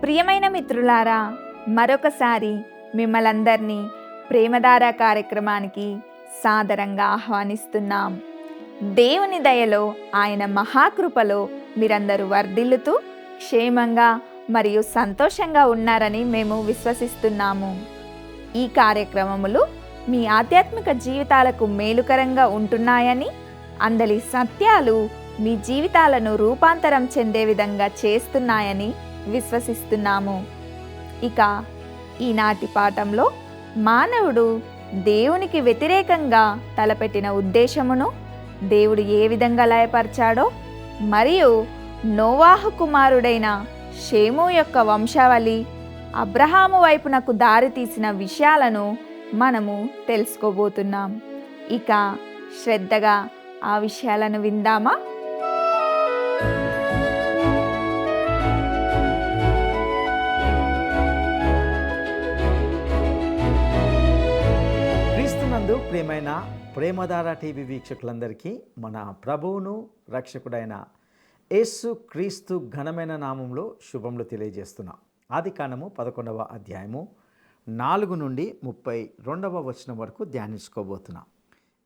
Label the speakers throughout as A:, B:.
A: ప్రియమైన మిత్రులారా, మరొకసారి మిమ్మల్ందరినీ ప్రేమధార కార్యక్రమానికి సాదరంగా ఆహ్వానిస్తున్నాం. దేవుని దయలో, ఆయన మహాకృపలో మీరందరూ వర్ధిల్లుతూ క్షేమంగా మరియు సంతోషంగా ఉన్నారని మేము విశ్వసిస్తున్నాము. ఈ కార్యక్రమములు మీ ఆధ్యాత్మిక జీవితాలకు మేలుకరంగా ఉంటున్నాయని, అందలి సత్యాలు మీ జీవితాలను రూపాంతరం చెందే విధంగా చేస్తున్నాయని విశ్వసిస్తున్నాము. ఇక ఈనాటి పాఠంలో మానవుడు దేవునికి వ్యతిరేకంగా తలపెట్టిన ఉద్దేశమును దేవుడు ఏ విధంగా లయపరిచాడో, మరియు నోవాహు కుమారుడైన షేము యొక్క వంశావళి అబ్రహాము వైపునకు దారి తీసిన విషయాలను మనము తెలుసుకోబోతున్నాం. ఇక శ్రద్ధగా ఆ విషయాలను విందామా?
B: క్రీస్తునందు ప్రియమైన ప్రేమధార టీవీ వీక్షకులందరికీ మన ప్రభువును రక్షకుడైన యేసు క్రీస్తు ఘనమైన నామంలో శుభములు తెలియజేస్తున్నాం. ఆదికాండము 11వ అధ్యాయము 4 నుండి 32వ వచనం వరకు ధ్యానించుకోబోతున్నాం.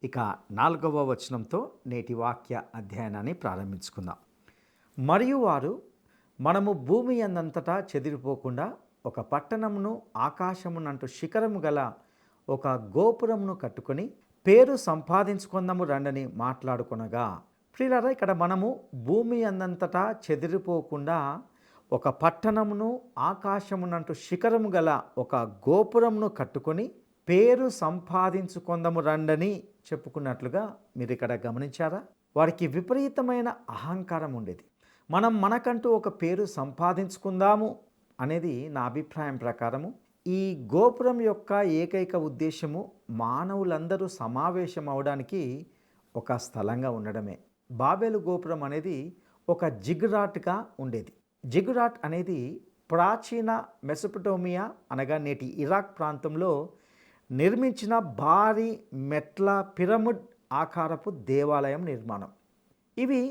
B: ఇక 4వ వచనంతో నేటి వాక్య అధ్యయనాన్ని ప్రారంభించుకుందాం. మరియు వారు, మనము భూమి అందంతటా చెదిరిపోకుండా ఒక పట్టణమును ఆకాశమునంటూ శిఖరము గల ఒక గోపురమును కట్టుకొని పేరు సంపాదించుకుందాము రండని మాట్లాడుకొనగా. ప్రియులారా, ఇక్కడ మనము భూమి అందంతటా చెదిరిపోకుండా ఒక పట్టణమును ఆకాశమునంటూ శిఖరము గల ఒక గోపురమును కట్టుకొని పేరు సంపాదించుకుందాము రండని చెప్పుకున్నట్లుగా మీరు ఇక్కడ గమనించారా? వారికి విపరీతమైన అహంకారం ఉండేది. మనకంటూ ఒక పేరు సంపాదించుకుందాము అనేది నా అభిప్రాయం ప్రకారము ఈ గోపురం యొక్క ఏకైక ఉద్దేశము మానవులందరూ సమావేశం అవడానికి ఒక స్థలంగా ఉండడమే. బాబేలు గోపురం అనేది ఒక జిగురాట్గా ఉండేది. జిగురాట్ అనేది ప్రాచీన మెసొపొటేమియా అనగా నేటి ఇరాక్ ప్రాంతంలో నిర్మించిన భారీ మెట్ల పిరమిడ్ ఆకారపు దేవాలయం నిర్మాణం. ఇవి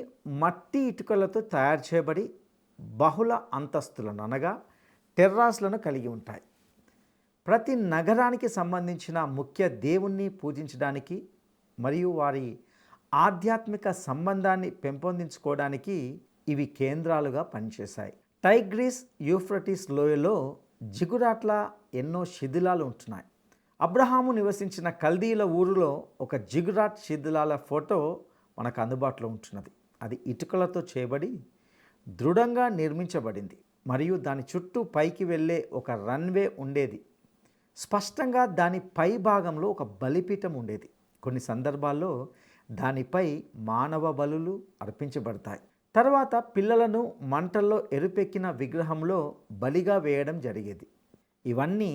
B: మట్టి ఇటుకలతో తయారు చేయబడి బహుళ అంతస్తులను అనగా టెర్రాస్లను కలిగి ఉంటాయి. ప్రతి నగరానికి సంబంధించిన ముఖ్య దేవుణ్ణి పూజించడానికి మరియు వారి ఆధ్యాత్మిక సంబంధాన్ని పెంపొందించుకోవడానికి ఇవి కేంద్రాలుగా పనిచేశాయి. టైగ్రీస్ యూఫ్రటీస్ లోయలో జిగురాట్ల ఎన్నో శిథిలాలు ఉంటున్నాయి. అబ్రహాము నివసించిన కల్దీల ఊరిలో ఒక జిగురాట్ శిథిలాల ఫోటో మనకు అందుబాటులో ఉంటున్నది. అది ఇటుకలతో చేయబడి దృఢంగా నిర్మించబడింది మరియు దాని చుట్టూ పైకి వెళ్ళే ఒక రన్వే ఉండేది. స్పష్టంగా దాని పై భాగంలో ఒక బలిపీఠం ఉండేది. కొన్ని సందర్భాల్లో దానిపై మానవ బలులు అర్పించబడతాయి. తర్వాత పిల్లలను మంటల్లో ఎరుపెక్కిన విగ్రహంలో బలిగా వేయడం జరిగేది. ఇవన్నీ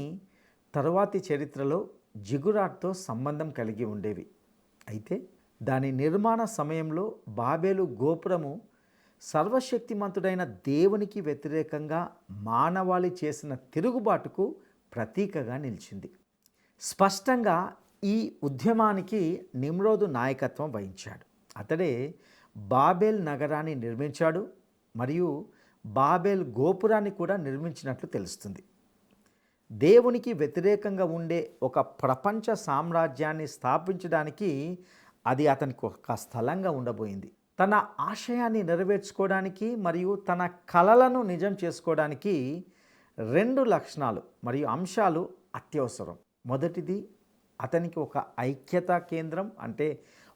B: తరువాతి చరిత్రలో జిగురాట్తో సంబంధం కలిగి ఉండేవి. అయితే దాని నిర్మాణ సమయంలో బాబేలు గోపురము సర్వశక్తిమంతుడైన దేవునికి వ్యతిరేకంగా మానవాళి చేసిన తిరుగుబాటుకు ప్రతీకగా నిలిచింది. స్పష్టంగా ఈ ఉద్యమానికి నిమ్రోదు నాయకత్వం వహించాడు. అతడే బాబేల్ నగరాన్ని నిర్మించాడు మరియు బాబేల్ గోపురాన్ని కూడా నిర్మించినట్లు తెలుస్తుంది. దేవునికి వ్యతిరేకంగా ఉండే ఒక ప్రపంచ సామ్రాజ్యాన్ని స్థాపించడానికి అది అతనికి ఒక స్థలంగా ఉండబోయింది. తన ఆశయాన్ని నెరవేర్చుకోవడానికి మరియు తన కలలను నిజం చేసుకోవడానికి 2 లక్షణాలు మరియు అంశాలు అత్యవసరం. మొదటిది, అతనికి ఒక ఐక్యతా కేంద్రం అంటే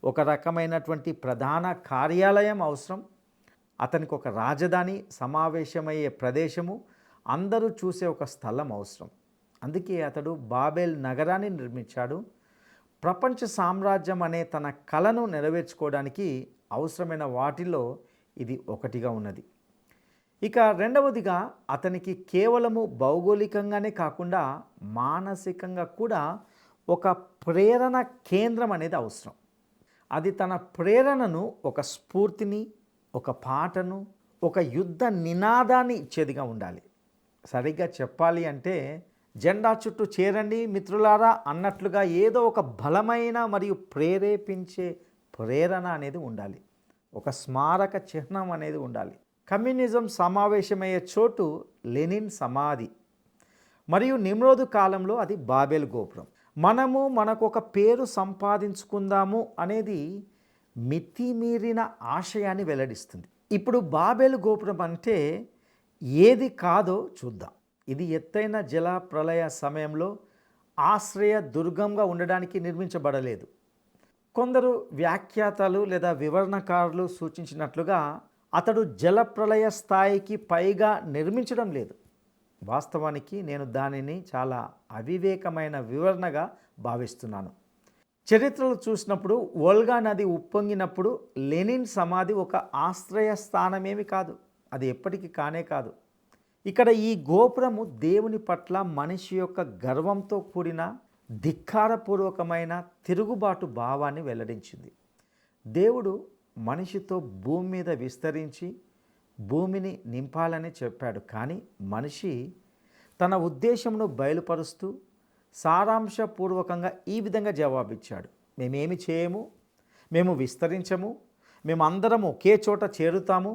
B: ఒక రకమైనటువంటి ప్రధాన కార్యాలయం అవసరం. అతనికి ఒక రాజధాని, సమావేశమయ్యే ప్రదేశము, అందరూ చూసే ఒక స్థలం అవసరం. అందుకే అతడు బాబేల్ నగరాన్ని నిర్మించాడు. ప్రపంచ సామ్రాజ్యం అనే తన కలను నెరవేర్చుకోవడానికి అవసరమైన వాటిలో ఇది ఒకటిగా ఉన్నది. ఇక రెండవదిగా, అతనికి కేవలము భౌగోళికంగానే కాకుండా మానసికంగా కూడా ఒక ప్రేరణ కేంద్రం అనేది అవసరం. అది తన ప్రేరణను, ఒక స్ఫూర్తిని, ఒక పాటను, ఒక యుద్ధ నినాదాన్ని ఇచ్చేదిగా ఉండాలి. సరిగ్గా చెప్పాలి అంటే జెండా చుట్టూ చేరండి మిత్రులారా అన్నట్లుగా ఏదో ఒక బలమైన మరియు ప్రేరేపించే ప్రేరణ అనేది ఉండాలి. ఒక స్మారక చిహ్నం అనేది ఉండాలి. కమ్యూనిజం సమావేశమయ్యే చోటు లెనిన్ సమాధి, మరియు నిమ్రోదు కాలంలో అది బాబెల్ గోపురం. మనకు ఒక పేరు సంపాదించుకుందాము అనేది మితిమీరిన ఆశయాన్ని వెల్లడిస్తుంది. ఇప్పుడు బాబెల్ గోపురం అంటే ఏది కాదో చూద్దాం. ఇది ఎత్తైన జల ప్రళయ సమయంలో ఆశ్రయ దుర్గంగా ఉండడానికి నిర్మించబడలేదు. కొందరు వ్యాఖ్యాతలు లేదా వివరణకారులు సూచించినట్లుగా అతడు జలప్రలయ స్థాయికి పైగా నిర్మించడం లేదు. వాస్తవానికి నేను దానిని చాలా అవివేకమైన వివరణగా భావిస్తున్నాను. చరిత్రలు చూసినప్పుడు వోల్గా నది ఉప్పొంగినప్పుడు లెనిన్ సమాధి ఒక ఆశ్రయ స్థానమేమి కాదు, అది ఎప్పటికీ కానే కాదు. ఇక్కడ ఈ గోపురము దేవుని పట్ల మనిషి యొక్క గర్వంతో కూడిన ధిక్కారపూర్వకమైన తిరుగుబాటు భావాన్ని వెల్లడించింది. దేవుడు మనిషితో భూమి మీద విస్తరించి భూమిని నింపాలని చెప్పాడు. కానీ మనిషి తన ఉద్దేశమును బయలుపరుస్తూ సారాంశపూర్వకంగా ఈ విధంగా జవాబిచ్చాడు: మేమేమి చేయము, మేము విస్తరించము, మేమందరం ఒకే చోట చేరుతాము,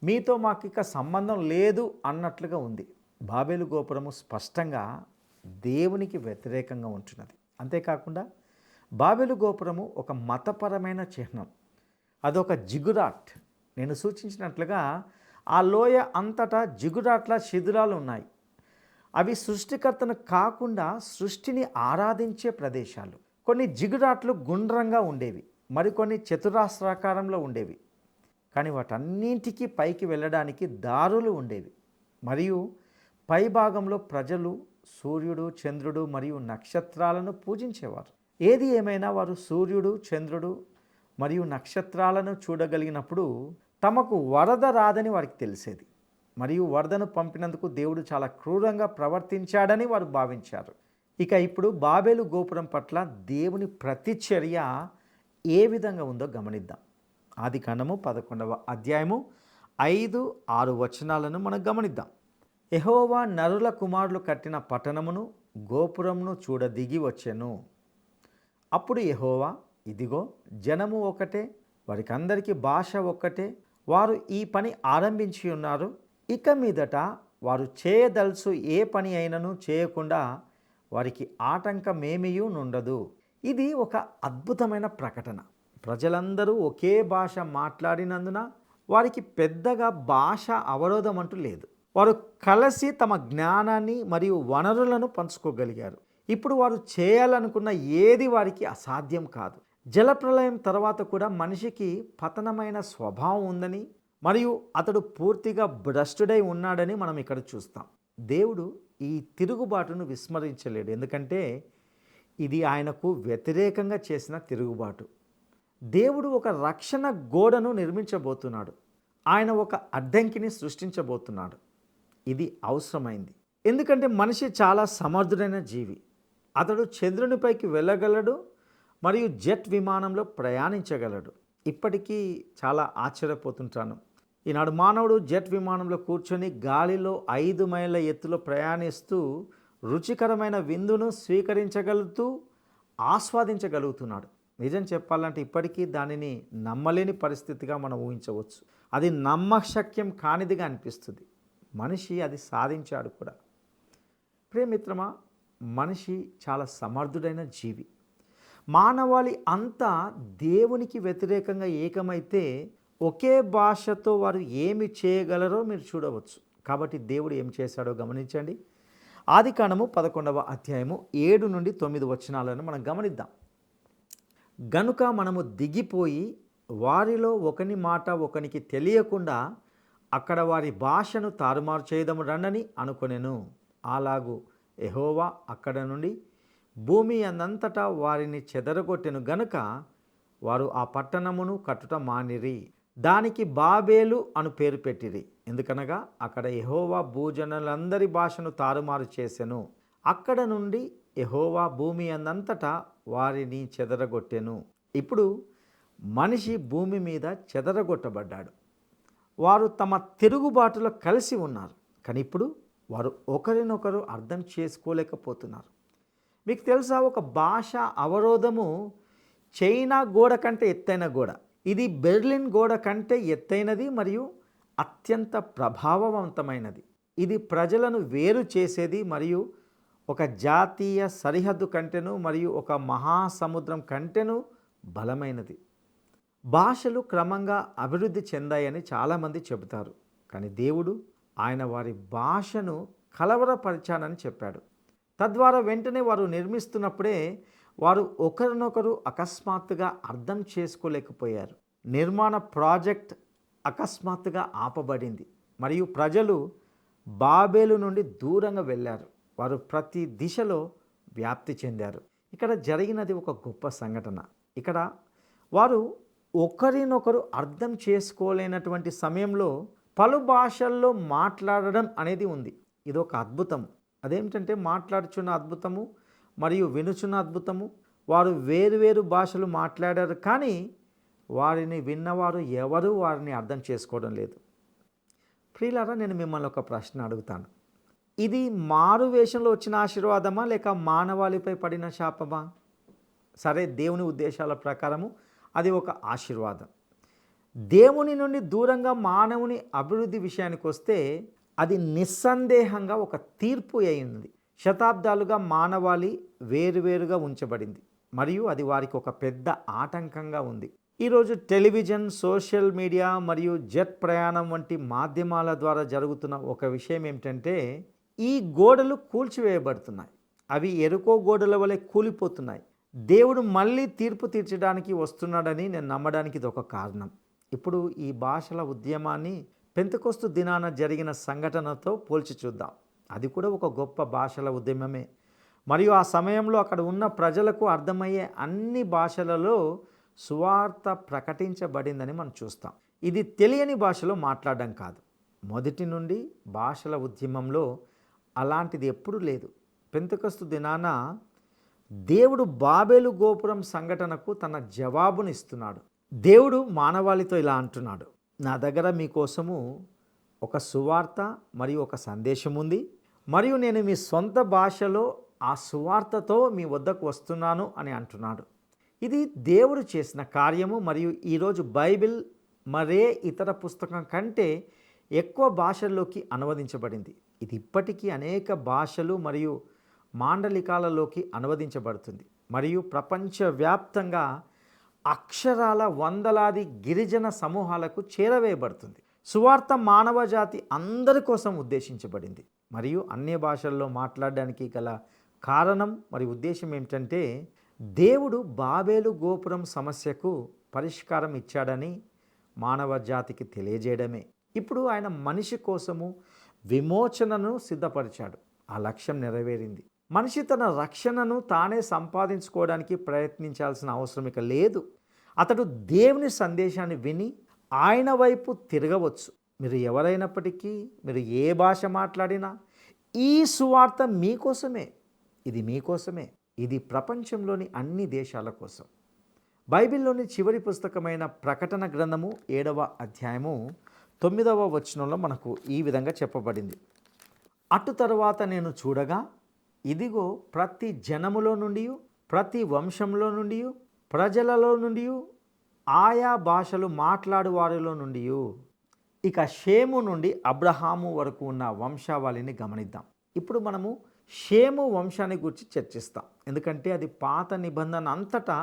B: మీతో మాకు ఇక సంబంధం లేదు అన్నట్లుగా ఉంది. బాబెలు గోపురము స్పష్టంగా దేవునికి వ్యతిరేకంగా ఉంటున్నది. అంతేకాకుండా బాబెలు గోపురము ఒక మతపరమైన చిహ్నం, అదొక జిగురాట్. నేను సూచించినట్లుగా ఆ లోయ అంతటా జిగురాట్ల శిథిలాలు ఉన్నాయి. అవి సృష్టికర్తను కాకుండా సృష్టిని ఆరాధించే ప్రదేశాలు. కొన్ని జిగురాట్లు గుండ్రంగా ఉండేవి, మరికొన్ని చతురాస్రాకారంలో ఉండేవి. కానీ వాటన్నింటికి పైకి వెళ్ళడానికి దారులు ఉండేవి. మరియు పై భాగంలో ప్రజలు సూర్యుడు, చంద్రుడు మరియు నక్షత్రాలను పూజించేవారు. ఏది ఏమైనా వారు సూర్యుడు, చంద్రుడు మరియు నక్షత్రాలను చూడగలిగినప్పుడు తమకు వరద రాదని వారికి తెలిసేది. మరియు వరదను పంపినందుకు దేవుడు చాలా క్రూరంగా ప్రవర్తించాడని వారు భావించారు. ఇప్పుడు బాబెలు గోపురం పట్ల దేవుని ప్రతిచర్య ఏ విధంగా ఉందో గమనిద్దాం. ఆదికాండము 11వ అధ్యాయము 5-6 వచనాలను మనం గమనిద్దాం. యెహోవా నరుల కుమారులు కట్టిన పట్టణమును గోపురమును చూడ దిగి వచ్చెను. అప్పుడు యెహోవా, ఇదిగో జనము ఒకటే, వారికందరికీ భాష ఒక్కటే, వారు ఈ పని ఆరంభించి ఉన్నారు. ఇక మీదట వారు చేయదలుచు ఏ పని అయినను చేయకుండా వారికి ఆటంకమేమీయూ నుండదు. ఇది ఒక అద్భుతమైన ప్రకటన. ప్రజలందరూ ఒకే భాష మాట్లాడినందున వారికి పెద్దగా భాష అవరోధం అంటూ లేదు. వారు కలిసి తమ జ్ఞానాన్ని మరియు వనరులను పంచుకోగలిగారు. ఇప్పుడు వారు చేయాలనుకున్న ఏది వారికి అసాధ్యం కాదు. జలప్రలయం తర్వాత కూడా మనిషికి పతనమైన స్వభావం ఉందని మరియు అతడు పూర్తిగా భ్రష్టుడై ఉన్నాడని మనం ఇక్కడ చూస్తాం. దేవుడు ఈ తిరుగుబాటును విస్మరించలేడు, ఎందుకంటే ఇది ఆయనకు వ్యతిరేకంగా చేసిన తిరుగుబాటు. దేవుడు ఒక రక్షణ గోడను నిర్మించబోతున్నాడు. ఆయన ఒక అడ్డంకిని సృష్టించబోతున్నాడు. ఇది అవసరమైంది, ఎందుకంటే మనిషి చాలా సమర్థుడైన జీవి. అతడు చంద్రునిపైకి వెళ్ళగలడు మరియు జెట్ విమానంలో ప్రయాణించగలడు. ఇప్పటికీ చాలా ఆశ్చర్యపోతుంటాను. ఈనాడు మానవుడు జెట్ విమానంలో కూర్చొని గాలిలో 5 మైళ్ళ ఎత్తులో ప్రయాణిస్తూ రుచికరమైన విందును స్వీకరించగలుగుతూ ఆస్వాదించగలుగుతున్నాడు. నిజం చెప్పాలంటే ఇప్పటికీ దానిని నమ్మలేని పరిస్థితిగా మనం ఊహించవచ్చు. అది నమ్మశక్యం కానిదిగా అనిపిస్తుంది. మనిషి అది సాధించాడు కూడా. ప్రియమిత్రమా, మనిషి చాలా సమర్థుడైన జీవి. మానవాళి అంతా దేవునికి వ్యతిరేకంగా ఏకమైతే ఒకే భాషతో వారు ఏమి చేయగలరో మీరు చూడవచ్చు. కాబట్టి దేవుడు ఏం చేశాడో గమనించండి. ఆదికాండము 11వ అధ్యాయము 7-9 వచనాలను మనం గమనిద్దాం. గనుక మనము దిగిపోయి వారిలో ఒకని మాట ఒకనికి తెలియకుండా అక్కడ వారి భాషను తారుమారు చేయదము రండని అనుకొనెను. అలాగూ యెహోవా అక్కడ నుండి భూమి అందంతటా వారిని చెదరగొట్టెను గనుక వారు ఆ పట్టణమును కట్టుట మానిరి. దానికి బాబేలు అను పేరు పెట్టిరి, ఎందుకనగా అక్కడ యెహోవా భూజనులందరి భాషను తారుమారు చేసెను. అక్కడ నుండి యెహోవా భూమి అందంతటా వారిని చెదరగొట్టెను. ఇప్పుడు మనిషి భూమి మీద చెదరగొట్టబడ్డాడు. వారు తమ తిరుగుబాటులో కలిసి ఉన్నారు, కానీ ఇప్పుడు వారు ఒకరినొకరు అర్థం చేసుకోలేకపోతున్నారు. మీకు తెలుసా, ఒక భాష అవరోధము చైనా గోడ కంటే ఎత్తైన గోడ. ఇది బెర్లిన్ గోడ కంటే ఎత్తైనది మరియు అత్యంత ప్రభావవంతమైనది. ఇది ప్రజలను వేరు చేసేది మరియు ఒక జాతీయ సరిహద్దు కంటెను మరియు ఒక మహాసముద్రం కంటెను బలమైనది. భాషలు క్రమంగా అభివృద్ధి చెందాయని చాలామంది చెబుతారు. కానీ దేవుడు ఆయన వారి భాషను కలవరపరిచానని చెప్పాడు. తద్వారా వెంటనే వారు నిర్మిస్తున్నప్పుడే వారు ఒకరినొకరు అకస్మాత్తుగా అర్థం చేసుకోలేకపోయారు. నిర్మాణ ప్రాజెక్ట్ అకస్మాత్తుగా ఆపబడింది మరియు ప్రజలు బాబేలు నుండి దూరంగా వెళ్ళారు. వారు ప్రతి దిశలో వ్యాప్తి చెందారు. ఇక్కడ జరిగినది ఒక గొప్ప సంఘటన. ఇక్కడ వారు ఒకరినొకరు అర్థం చేసుకోలేనటువంటి సమయంలో పలు భాషల్లో మాట్లాడడం అనేది ఉంది. ఇదొక అద్భుతం. అదేమిటంటే మాట్లాడుచున్న అద్భుతము మరియు వినుచున్న అద్భుతము. వారు వేరువేరు భాషలు మాట్లాడారు, కానీ వారిని విన్నవారు ఎవరు వారిని అర్థం చేసుకోవడం లేదు. ప్రియులారా, నేను మిమ్మల్ని ఒక ప్రశ్న అడుగుతాను. ఇది మారు వేషంలో వచ్చిన ఆశీర్వాదమా లేక మానవాళిపై పడిన శాపమా? సరే, దేవుని ఉద్దేశాల ప్రకారము అది ఒక ఆశీర్వాదం. దేవుని నుండి దూరంగా మానవుని అభివృద్ధి విషయానికి వస్తే అది నిస్సందేహంగా ఒక తీర్పు అయింది. శతాబ్దాలుగా మానవాళి వేరువేరుగా ఉంచబడింది మరియు అది వారికి ఒక పెద్ద ఆటంకంగా ఉంది. ఈరోజు టెలివిజన్, సోషల్ మీడియా మరియు జెట్ ప్రయాణం వంటి మాధ్యమాల ద్వారా జరుగుతున్న ఒక విషయం ఏమిటంటే ఈ గోడలు కూల్చివేయబడుతున్నాయి. అవి ఎరుకో గోడల వలె కూలిపోతున్నాయి. దేవుడు మళ్ళీ తీర్పు తీర్చడానికి వస్తున్నాడని నేను నమ్మడానికి ఇది ఒక కారణం. ఇప్పుడు ఈ భాషల ఉద్యమాన్ని పెంతెకొస్తు దినాన జరిగిన సంఘటనతో పోల్చి చూద్దాం. అది కూడా ఒక గొప్ప భాషల ఉద్యమమే మరియు ఆ సమయంలో అక్కడ ఉన్న ప్రజలకు అర్థమయ్యే అన్ని భాషలలో సువార్త ప్రకటించబడిందని మనం చూస్తాం. ఇది తెలియని భాషలో మాట్లాడడం కాదు. మొదటి నుండి భాషల ఉద్యమంలో అలాంటిది ఎప్పుడూ లేదు. పెంతెకొస్తు దినాన దేవుడు బాబేలు గోపురం సంఘటనకు తన జవాబునిస్తున్నాడు. దేవుడు మానవాళితో ఇలా అంటున్నాడు, నా దగ్గర మీకోసము ఒక సువార్త మరియు ఒక సందేశం ఉంది మరియు నేను మీ సొంత భాషలో ఆ సువార్తతో మీ వద్దకు వస్తున్నాను అని అంటున్నాడు. ఇది దేవుడు చేసిన కార్యము మరియు ఈరోజు బైబిల్ మరే ఇతర పుస్తకం కంటే ఎక్కువ భాషల్లోకి అనువదించబడింది. ఇది ఇప్పటికీ అనేక భాషలు మరియు మాండలికాలలోకి అనువదించబడుతుంది మరియు ప్రపంచవ్యాప్తంగా అక్షరాల వందలాది గిరిజన సమూహాలకు చేరవేయబడుతుంది. సువార్త మానవ జాతి అందరి కోసం ఉద్దేశించబడింది మరియు అన్య భాషల్లో మాట్లాడడానికి గల కారణం మరియు ఉద్దేశం ఏమిటంటే దేవుడు బాబేలు గోపురం సమస్యకు పరిష్కారం ఇచ్చాడని మానవ జాతికి తెలియజేయడమే. ఇప్పుడు ఆయన మనిషి కోసము విమోచనను సిద్ధపరిచాడు. ఆ లక్ష్యం నెరవేరింది. మనిషి తన రక్షణను తానే సంపాదించుకోవడానికి ప్రయత్నించాల్సిన అవసరం ఇక లేదు. అతడు దేవుని సందేశాన్ని విని ఆయన వైపు తిరగవచ్చు. మీరు ఎవరైనప్పటికీ, మీరు ఏ భాష మాట్లాడినా ఈ సువార్త మీకోసమే. ఇది మీకోసమే. ఇది ప్రపంచంలోని అన్ని దేశాల కోసం. బైబిల్లోని చివరి పుస్తకమైన ప్రకటన గ్రంథము 7వ అధ్యాయము 9వ వచనంలో మనకు ఈ విధంగా చెప్పబడింది. అటు తరువాత నేను చూడగా ఇదిగో ప్రతి జనములో నుండి, ప్రతి వంశంలో నుండి, ప్రజలలో నుండి, ఆయా భాషలు మాట్లాడు వారిలో నుండి, ఇక షేము నుండి అబ్రహాము వరకు ఉన్న వంశావళిని గమనిద్దాం. ఇప్పుడు మనము షేము వంశాన్ని గురించి చర్చిస్తాం, ఎందుకంటే అది పాత నిబంధన అంతటా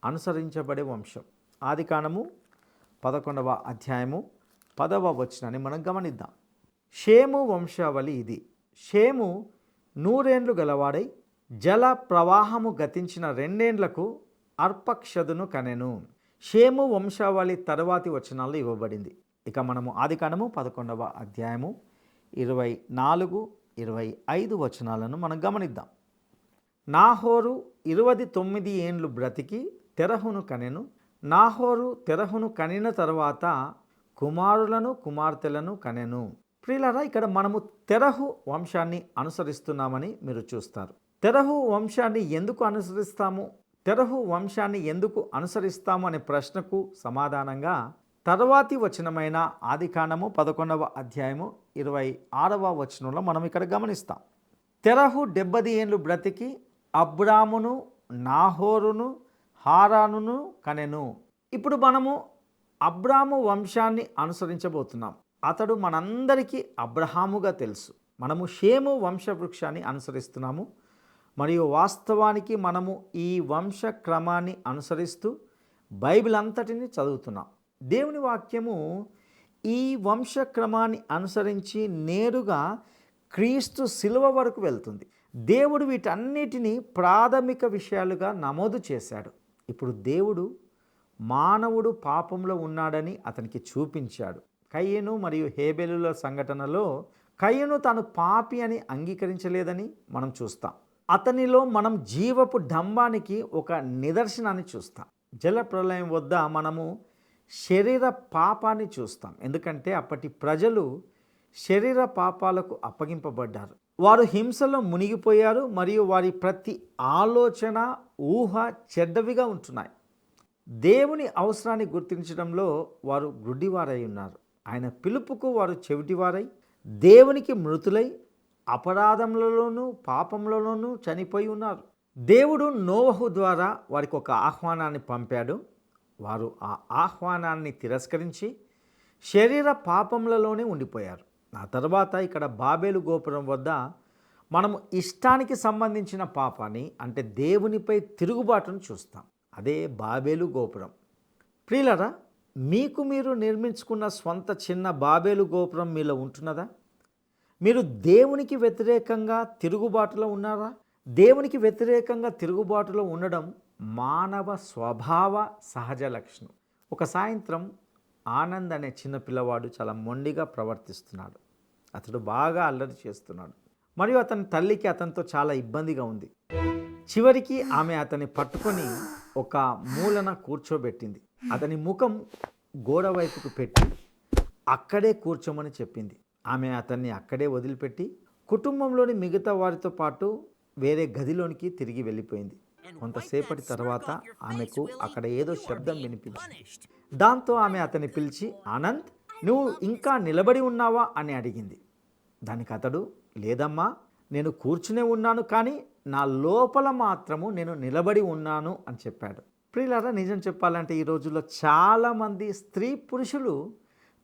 B: అనుసరించబడే వంశం. ఆదికాండము 11వ అధ్యాయము 10వ వచనాన్ని మనం గమనిద్దాం. షేము వంశావళి ఇది. షేము 100 ఏండ్లు గలవాడై జల ప్రవాహము గతించిన 2 ఏండ్లకు అర్పక్షదును కనెను. షేము వంశావళి తరువాతి వచనాల్లో ఇవ్వబడింది. ఇక మనము ఆదికాండము 11వ అధ్యాయము 24, 25 వచనాలను మనం గమనిద్దాం. నాహోరు 29 ఏండ్లు బ్రతికి తెరహును కనెను. నాహోరు తెరహును కనిన తరువాత కుమారులను కుమార్తెలను కనెను. ప్రియులారా, ఇక్కడ మనము తెరహు వంశాన్ని అనుసరిస్తున్నామని మీరు చూస్తారు. తెరహు వంశాన్ని ఎందుకు అనుసరిస్తాము? తెరహు వంశాన్ని ఎందుకు అనుసరిస్తాము అనే ప్రశ్నకు సమాధానంగా తరువాతి వచనమైన ఆదికాండము 11వ అధ్యాయము 26వ వచనంలో మనం ఇక్కడ గమనిస్తాం. తెరహు 70 ఏండ్లు బ్రతికి అబ్రామును, నాహోరును, హారానును కనెను. ఇప్పుడు మనము అబ్రాము వంశాన్ని అనుసరించబోతున్నాం. అతడు మనందరికీ అబ్రహాముగా తెలుసు. మనము షేము వంశవృక్షాన్ని అనుసరిస్తున్నాము మరియు వాస్తవానికి మనము ఈ వంశ క్రమాన్ని అనుసరిస్తూ బైబిల్ అంతటిని చదువుతున్నాం. దేవుని వాక్యము ఈ వంశ క్రమాన్ని అనుసరించి నేరుగా క్రీస్తు శిలువ వరకు వెళ్తుంది. దేవుడు వీటన్నిటినీ ప్రాథమిక విషయాలుగా నమోదు చేశాడు. ఇప్పుడు దేవుడు మానవుడు పాపంలో ఉన్నాడని అతనికి చూపించాడు. కయ్యను మరియు హేబెలుల సంఘటనలో కయ్యను తాను పాపి అని అంగీకరించలేదని మనం చూస్తాం. అతనిలో మనం జీవపు డంబానికి ఒక నిదర్శనాన్ని చూస్తాం. జల ప్రళయం వద్ద మనము శరీర పాపాన్ని చూస్తాం. ఎందుకంటే అప్పటి ప్రజలు శరీర పాపాలకు అప్పగింపబడ్డారు. వారు హింసలో మునిగిపోయారు మరియు వారి ప్రతి ఆలోచన ఊహ చెడ్డవిగా ఉంటున్నాయి. దేవుని అవసరాన్ని గుర్తించడంలో వారు గుడ్డివారై ఉన్నారు. ఆయన పిలుపుకు వారు చెవిటివారై దేవునికి మృతులై అపరాధములలోనూ పాపములలోనూ చనిపోయి ఉన్నారు. దేవుడు నోవహు ద్వారా వారికి ఒక ఆహ్వానాన్ని పంపాడు. వారు ఆ ఆహ్వానాన్ని తిరస్కరించి శరీర పాపములలోనే ఉండిపోయారు. ఆ తర్వాత ఇక్కడ బాబేలు గోపురం వద్ద మనము ఇష్టానికి సంబంధించిన పాపాన్ని, అంటే దేవునిపై తిరుగుబాటును చూస్తాం. అదే బాబేలు గోపురం. ప్రియులారా, మీకు మీరు నిర్మించుకున్న స్వంత చిన్న బాబేలు గోపురం మీలో ఉంటున్నదా? మీరు దేవునికి వ్యతిరేకంగా తిరుగుబాటులో ఉన్నారా? దేవునికి వ్యతిరేకంగా తిరుగుబాటులో ఉండడం మానవ స్వభావ సహజ లక్షణం. ఒక సాయంత్రం ఆనంద్ అనే చిన్న పిల్లవాడు చాలా మొండిగా ప్రవర్తిస్తున్నాడు. అతడు బాగా అల్లరి చేస్తున్నాడు మరియు అతని తల్లికి అతనితో చాలా ఇబ్బందిగా ఉంది. చివరికి ఆమె అతన్ని పట్టుకొని ఒక మూలన కూర్చోబెట్టింది. అతని ముఖం గోడ వైపుకు పెట్టి అక్కడే కూర్చోమని చెప్పింది. ఆమె అతన్ని అక్కడే వదిలిపెట్టి కుటుంబంలోని మిగతా వారితో పాటు వేరే గదిలోనికి తిరిగి వెళ్ళిపోయింది. కొంతసేపటి తర్వాత ఆమెకు అక్కడ ఏదో శబ్దం వినిపించింది. దాంతో ఆమె అతన్ని పిలిచి, ఆనంద్, నువ్వు ఇంకా నిలబడి ఉన్నావా అని అడిగింది. దానికి అతడు, లేదమ్మా, నేను కూర్చునే ఉన్నాను, కానీ నా లోపల మాత్రము నేను నిలబడి ఉన్నాను అని చెప్పాడు. ప్రియులారా, నిజం చెప్పాలంటే ఈ రోజుల్లో చాలామంది స్త్రీ పురుషులు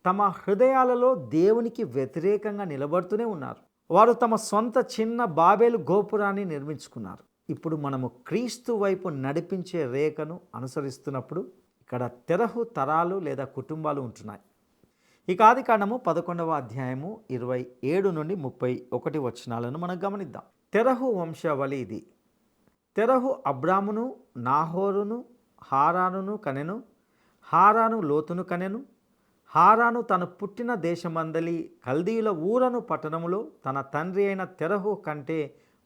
B: తమ హృదయాలలో దేవునికి వ్యతిరేకంగా నిలబడుతూనే ఉన్నారు. వారు తమ సొంత చిన్న బాబేలు గోపురాన్ని నిర్మించుకున్నారు. ఇప్పుడు మనము క్రీస్తు వైపు నడిపించే రేఖను అనుసరిస్తున్నప్పుడు ఇక్కడ తెరహు తరాలు లేదా కుటుంబాలు ఉంటున్నాయి. ఇక ఆదికాండము 11వ అధ్యాయము 27 నుండి 31 వచనాలను మనం గమనిద్దాం. తెరహు వంశావళి ఇది. తెరహు అబ్రామును, నాహోరును, హారానును కనెను. హారాను లోతును కనెను. హారాను తను పుట్టిన దేశమందలి కల్దీయుల ఊరను పట్టణములో తన తండ్రి అయిన తెరహు కంటే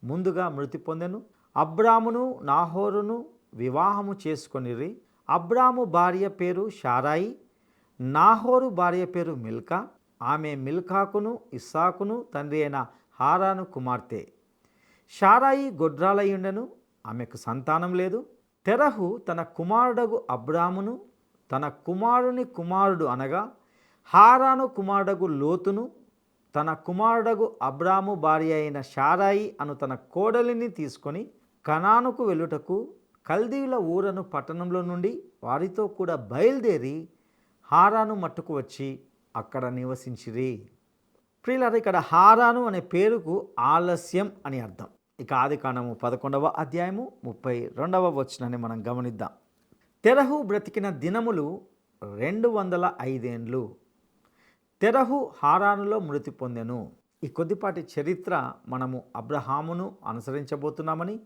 B: ముందుగా మృతి పొందెను. అబ్రామును నాహోరును వివాహము చేసుకొనిరి. అబ్రాము భార్య పేరు షారాయి, నాహోరు భార్య పేరు మిల్కా. ఆమె మిల్కాకును ఇస్సాకును తండ్రి అయిన హారాను కుమార్తె. షారాయి గొడ్రాలయ్యుండెను, ఆమెకు సంతానం లేదు. తెరహు తన కుమారుడగు అబ్రామును, తన కుమారుని కుమారుడు అనగా హారాను కుమారుడగు లోతును, తన కుమారుడగు అబ్రాము భార్య అయిన షారాయి అను తన కోడలిని తీసుకొని కనానుకు వెళ్ళుటకు కల్దీయుల ఊరను పట్టణంలో నుండి వారితో కూడా బయలుదేరి హారాను మట్టుకు వచ్చి అక్కడ నివసించిరి. ప్రియులారా, ఇక్కడ హారాను అనే పేరుకు ఆలస్యం అని అర్థం. ఇక ఆదికాండము 11వ అధ్యాయము 32వ వచనాన్ని మనం గమనిద్దాం. తెరహు బ్రతికిన దినములు 205 ఏండ్లు. తెరహు హారానులో మృతి పొందెను. ఈ కొద్దిపాటి చరిత్ర మనము అబ్రహామును అనుసరించబోతున్నామని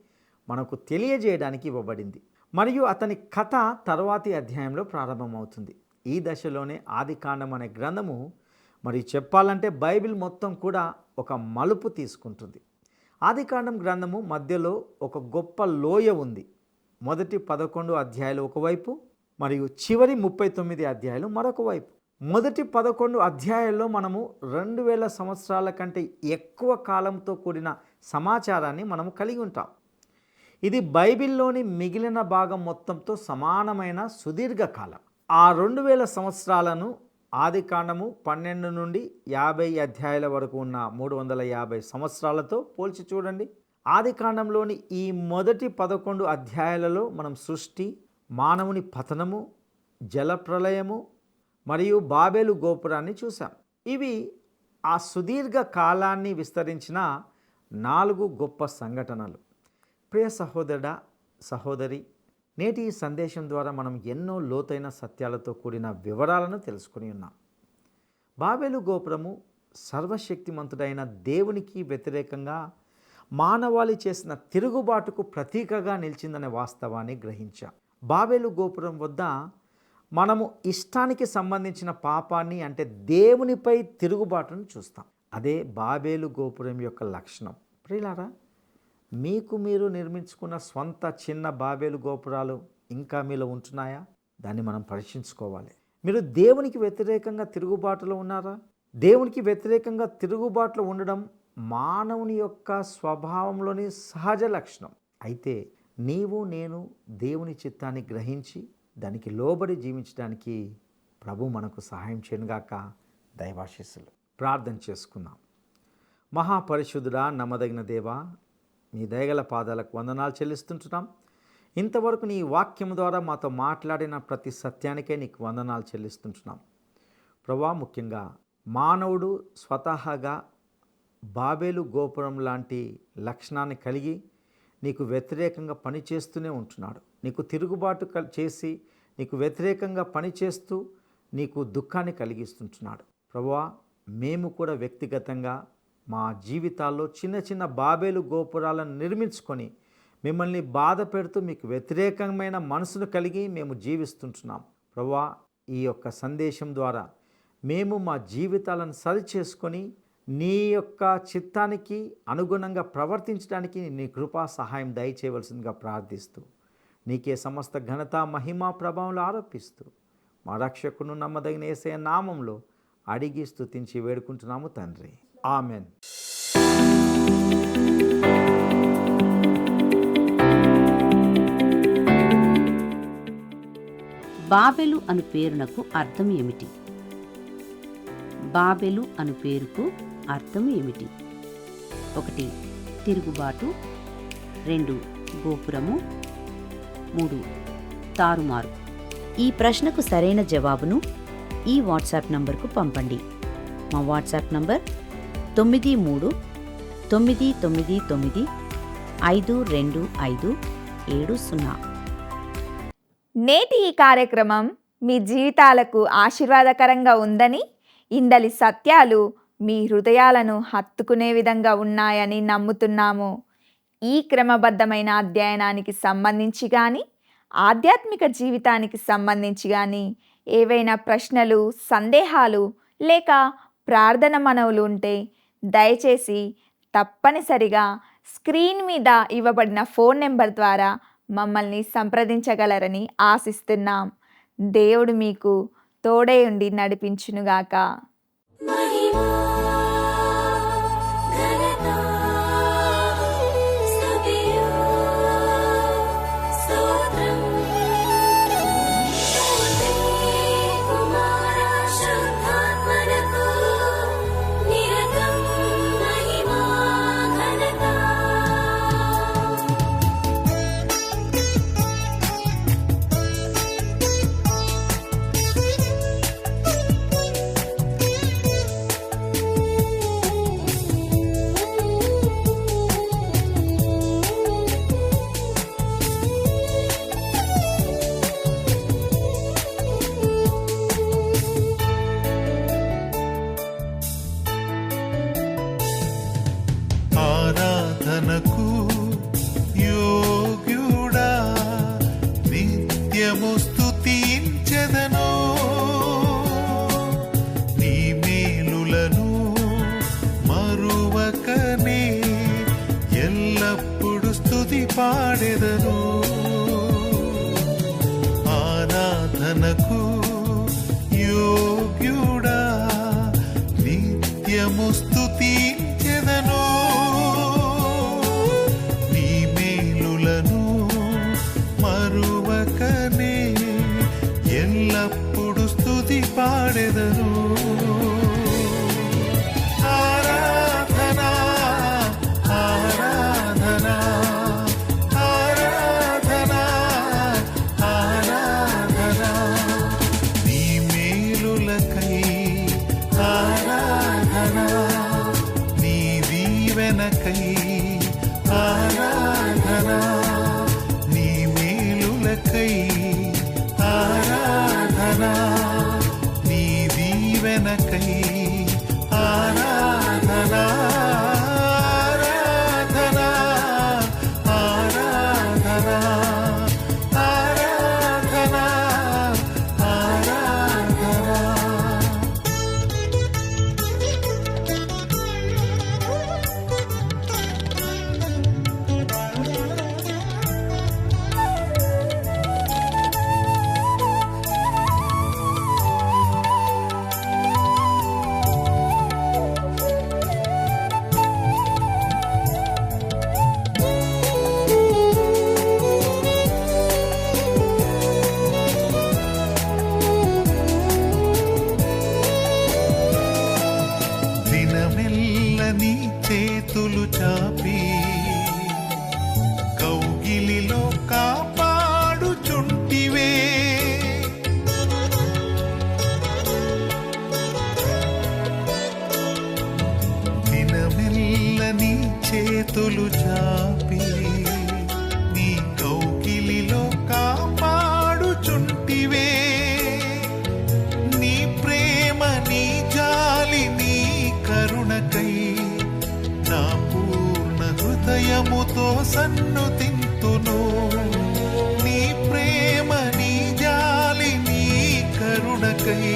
B: మనకు తెలియజేయడానికి ఇవ్వబడింది. మరియు అతని కథ తర్వాతి అధ్యాయంలో ప్రారంభమవుతుంది. ఈ దశలోనే ఆదికాండం అనే గ్రంథము, మరియు చెప్పాలంటే బైబిల్ మొత్తం కూడా ఒక మలుపు తీసుకుంటుంది. ఆదికాండం గ్రంథము మధ్యలో ఒక గొప్ప లోయ ఉంది. మొదటి 11 అధ్యాయాలు ఒకవైపు మరియు చివరి 39 అధ్యాయాలు మరొక వైపు. మొదటి 11 అధ్యాయాల్లో మనము 2000 సంవత్సరాల కంటే ఎక్కువ కాలంతో కూడిన సమాచారాన్ని మనము కలిగి ఉంటాం. ఇది బైబిల్లోని మిగిలిన భాగం మొత్తంతో సమానమైన సుదీర్ఘకాలం. ఆ 2000 సంవత్సరాలను ఆదికాండము 12 నుండి 50 అధ్యాయాల వరకు ఉన్న 350 సంవత్సరాలతో పోల్చి చూడండి. ఆదికాండంలోని ఈ మొదటి 11 అధ్యాయాలలో మనం సృష్టి, మానవుని పతనము, జలప్రలయము మరియు బాబేలు గోపురాన్ని చూసాం. ఇవి ఆ సుదీర్ఘ కాలాన్ని విస్తరించిన 4 గొప్ప సంఘటనలు. ప్రియ సహోదరుడా, సహోదరి, నేటి ఈ సందేశం ద్వారా మనం ఎన్నో లోతైన సత్యాలతో కూడిన వివరాలను తెలుసుకుని ఉన్నాం. బాబెలు గోపురము సర్వశక్తిమంతుడైన దేవునికి వ్యతిరేకంగా మానవాళి చేసిన తిరుగుబాటుకు ప్రతీకగా నిలిచిందనే వాస్తవాన్ని గ్రహించాం. బాబెలు గోపురం వద్ద మనము ఇష్టానికి సంబంధించిన పాపాన్ని, అంటే దేవునిపై తిరుగుబాటును చూస్తాం. అదే బాబెలు గోపురం యొక్క లక్షణం. ప్రియులారా, మీకు మీరు నిర్మించుకున్న స్వంత చిన్న బాబెలు గోపురాలు ఇంకా మీలో ఉంటున్నాయా? దాన్ని మనం పరీక్షించుకోవాలి. మీరు దేవునికి వ్యతిరేకంగా తిరుగుబాటులో ఉన్నారా? దేవునికి వ్యతిరేకంగా తిరుగుబాటులో ఉండడం మానవుని యొక్క స్వభావంలోని సహజ లక్షణం. అయితే నీవు నేను దేవుని చిత్తాన్ని గ్రహించి దానికి లోబడి జీవించడానికి ప్రభు మనకు సహాయం చేయనుగాక. దైవాశీస్సులు. ప్రార్థన చేసుకుందాం. మహాపరిశుద్ధుడా, నమ్మదగిన దేవా, నీ దయగల పాదాలకు వందనాలు చెల్లిస్తుంటున్నాం. ఇంతవరకు నీ వాక్యం ద్వారా మాతో మాట్లాడిన ప్రతి సత్యానికే నీకు వందనాలు చెల్లిస్తుంటున్నాం. ప్రభా, ముఖ్యంగా మానవుడు స్వతహాగా బాబెలు గోపురం లాంటి లక్షణాన్ని కలిగి నీకు వ్యతిరేకంగా పనిచేస్తూనే ఉంటున్నాడు. నీకు తిరుగుబాటు చేసి నీకు వ్యతిరేకంగా పనిచేస్తూ నీకు దుఃఖాన్ని కలిగిస్తుంటున్నాడు. ప్రభువా, మేము కూడా వ్యక్తిగతంగా మా జీవితాల్లో చిన్న చిన్న బాబెలు గోపురాలను నిర్మించుకొని మిమ్మల్ని బాధ పెడుతూ మీకు వ్యతిరేకమైన మనసును కలిగి మేము జీవిస్తుంటున్నాం. ప్రభువా, ఈ యొక్క సందేశం ద్వారా మేము మా జీవితాలను సరిచేసుకొని నీ యొక్క చిత్తానికి అనుగుణంగా ప్రవర్తించడానికి నీ కృపా సహాయం దయచేయవలసిందిగా ప్రార్థిస్తూ నీకే సమస్త ఘనత, మహిమ, ప్రభావంలో ఆరోపిస్తూ మా రక్షకును నమ్మదగిన యేసయ్య నామంలో అడిగి స్తుతించి వేడుకుంటున్నాము తండ్రి. ఆమెన్.
C: బాబెలు అను పేరునకు అర్థం ఏమిటి? బాబెలు అను పేరుకు అర్థం ఏమిటి? 1. తిరుగుబాటు. 2. గోపురము. 3. తారుమారు. ఈ ప్రశ్నకు సరైన జవాబును ఈ వాట్సాప్ నంబర్కు పంపండి. మా వాట్సాప్ నంబర్ 9339952570.
A: నేటి ఈ కార్యక్రమం మీ జీవితాలకు ఆశీర్వాదకరంగా ఉందని, ఇందలి సత్యాలు మీ హృదయాలను హత్తుకునే విధంగా ఉన్నాయని నమ్ముతున్నాము. ఈ క్రమబద్ధమైన అధ్యయనానికి సంబంధించి కానీ, ఆధ్యాత్మిక జీవితానికి సంబంధించి కానీ ఏవైనా ప్రశ్నలు, సందేహాలు లేక ప్రార్థన మనవులు ఉంటే దయచేసి తప్పనిసరిగా స్క్రీన్ మీద ఇవ్వబడిన ఫోన్ నెంబర్ ద్వారా మమ్మల్ని సంప్రదించగలరని ఆశిస్తున్నాం. దేవుడు మీకు తోడై ఉండి నడిపించునుగాక.
D: ఆరాధనకు యోగ్యుడా, నిత్యము స్తుతించెదను. నీ మేలులను మరువకనే ఎల్లప్పుడు స్తుతి పాడెదను. ఆరాధనకు యోగ్యుడా, నిత్యము స్తుతించెదను. నీ మేలులను మరువకనే ఎల్లప్పుడు స్తుతి పాడెదను. ఆరాధనా ఆరాధనా ఆరాధనా ఆరాధనా, నీ మేలులకై ఆరాధనా. దీవెనకై ఆరాధనా, నీ మేలులకై ఆరాధనా, నీ దీవెనకై ఆరాధనా, ఆరాధనా, ఆరాధనా, ఆరాధనా, ఆరాధనా. దినమెల్ల నీ చేతులు చాపి కౌగిలిలో కాపాడుచుంటివే, దినమెల్ల నీ చేతులు చాపి నీ కౌగిలిలో కాపాడుచుంటివే, నీ ప్రేమ నీ జాలి నీ కరుణకై నా పూర్ణ హృదయముతో సన్నుతింతును, నీ ప్రేమ నీ జాలి నీ కరుణకై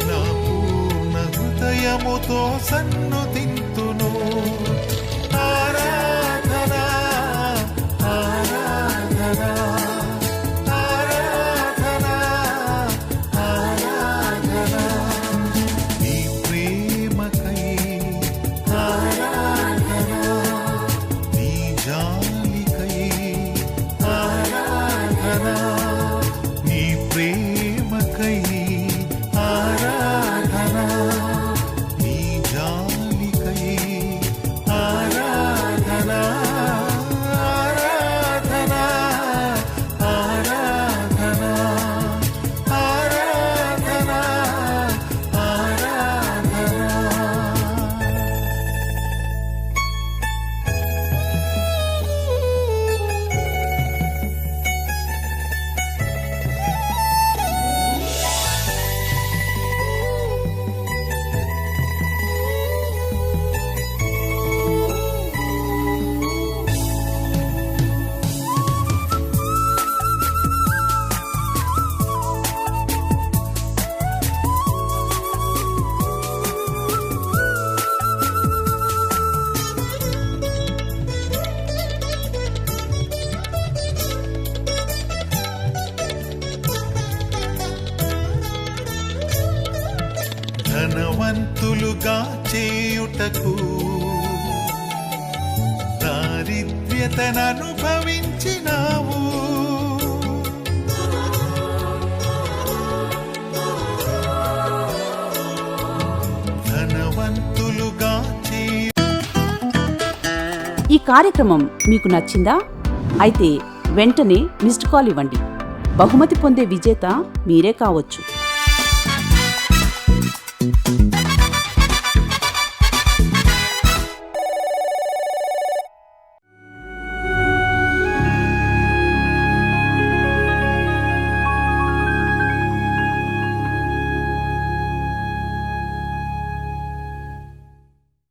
D: నా పూర్ణ హృదయముతో సన్నుతింతును. ఆరాధనా, ఆరాధనా, ఆరాధనా, ఆరాధనా, నీ ప్రేమకై ఆరాధనా, నీ జాలికై ఆరాధనా, నీ ప్రేమకై ఆరాధనా, నీ జాలికై ఆరాధనా, ఆరాధనా, ఆరాధనా, ఆరాధనా, ఆరాధనా. ధనవంతులుగా చేయుటకు దారిద్ర్యతను అనుభవించినావు, ధనవంతులుగా చేయు.
C: ఈ కార్యక్రమం మీకు నచ్చిందా? అయితే వెంటనే మిస్డ్ కాల్ ఇవ్వండి. బహుమతి పొందే విజేత మీరే కావచ్చు.